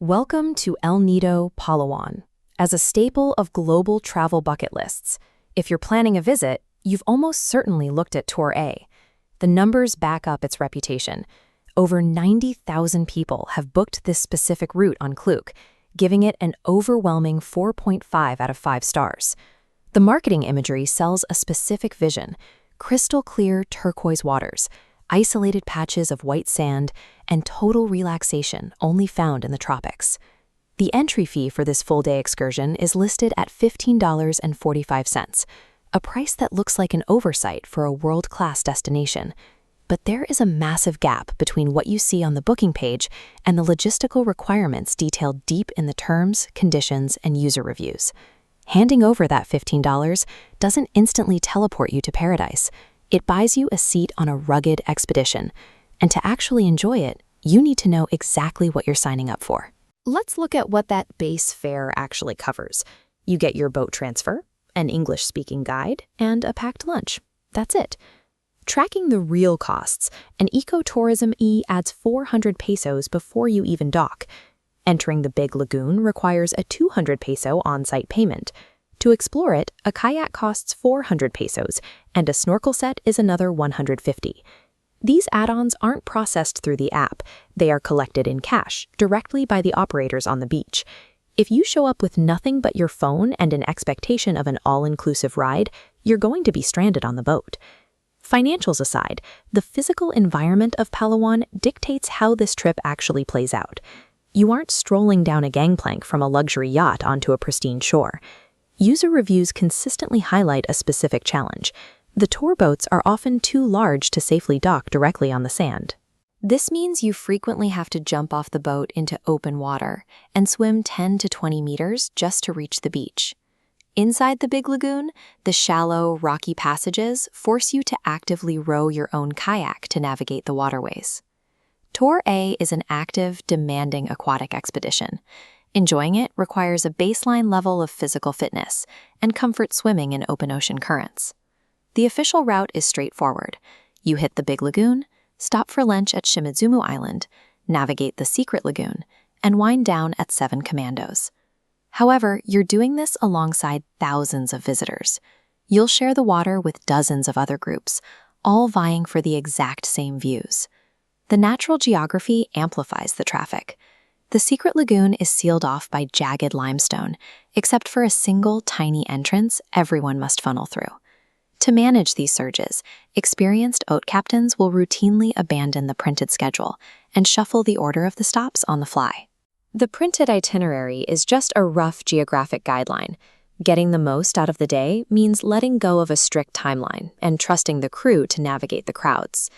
Welcome to El Nido, Palawan. As a staple of global travel bucket lists, if you're planning a visit, you've almost certainly looked at Tour A. The numbers back up its reputation. Over 90,000 people have booked this specific route on Klook, giving it an overwhelming 4.5 out of 5 stars. The marketing imagery sells a specific vision: crystal clear turquoise waters, isolated patches of white sand, and total relaxation only found in the tropics. The entry fee for this full-day excursion is listed at $15.45, a price that looks like an oversight for a world-class destination. But there is a massive gap between what you see on the booking page and the logistical requirements detailed deep in the terms, conditions, and user reviews. Handing over that $15 doesn't instantly teleport you to paradise. It buys you a seat on a rugged expedition, and to actually enjoy it, you need to know exactly what you're signing up for. Let's look at what that base fare actually covers. You get your boat transfer, an English-speaking guide, and a packed lunch. That's it. Tracking the real costs, an ecotourism E adds 400 pesos before you even dock. Entering the Big Lagoon requires a 200 peso on-site payment. To explore it, a kayak costs 400 pesos, and a snorkel set is another 150. These add-ons aren't processed through the app. They are collected in cash, directly by the operators on the beach. If you show up with nothing but your phone and an expectation of an all-inclusive ride, you're going to be stranded on the boat. Financials aside, the physical environment of Palawan dictates how this trip actually plays out. You aren't strolling down a gangplank from a luxury yacht onto a pristine shore. User reviews consistently highlight a specific challenge. The tour boats are often too large to safely dock directly on the sand. This means you frequently have to jump off the boat into open water and swim 10 to 20 meters just to reach the beach. Inside the Big Lagoon, the shallow, rocky passages force you to actively row your own kayak to navigate the waterways. Tour A is an active, demanding aquatic expedition. Enjoying it requires a baseline level of physical fitness and comfort swimming in open ocean currents. The official route is straightforward. You hit the Big Lagoon, stop for lunch at Shimizumu Island, navigate the Secret Lagoon, and wind down at Seven Commandos. However, you're doing this alongside thousands of visitors. You'll share the water with dozens of other groups, all vying for the exact same views. The natural geography amplifies the traffic. The Secret Lagoon is sealed off by jagged limestone, except for a single tiny entrance everyone must funnel through. To manage these surges, experienced boat captains will routinely abandon the printed schedule and shuffle the order of the stops on the fly. The printed itinerary is just a rough geographic guideline. Getting the most out of the day means letting go of a strict timeline and trusting the crew to navigate the crowds.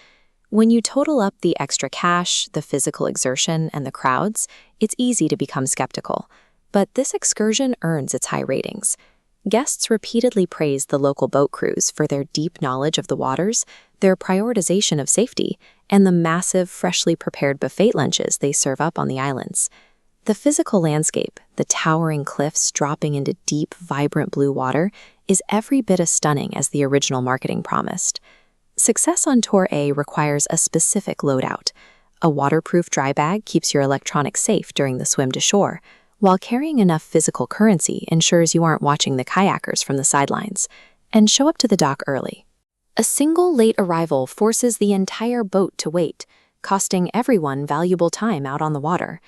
When you total up the extra cash, the physical exertion, and the crowds, it's easy to become skeptical. But this excursion earns its high ratings. Guests repeatedly praise the local boat crews for their deep knowledge of the waters, their prioritization of safety, and the massive, freshly prepared buffet lunches they serve up on the islands. The physical landscape, the towering cliffs dropping into deep, vibrant blue water, is every bit as stunning as the original marketing promised. Success on Tour A requires a specific loadout. A waterproof dry bag keeps your electronics safe during the swim to shore, while carrying enough physical currency ensures you aren't watching the kayakers from the sidelines. And show up to the dock early. A single late arrival forces the entire boat to wait, costing everyone valuable time out on the water.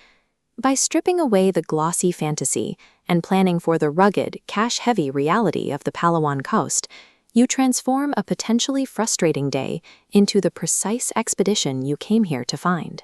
By stripping away the glossy fantasy and planning for the rugged, cash-heavy reality of the Palawan coast, you transform a potentially frustrating day into the precise expedition you came here to find.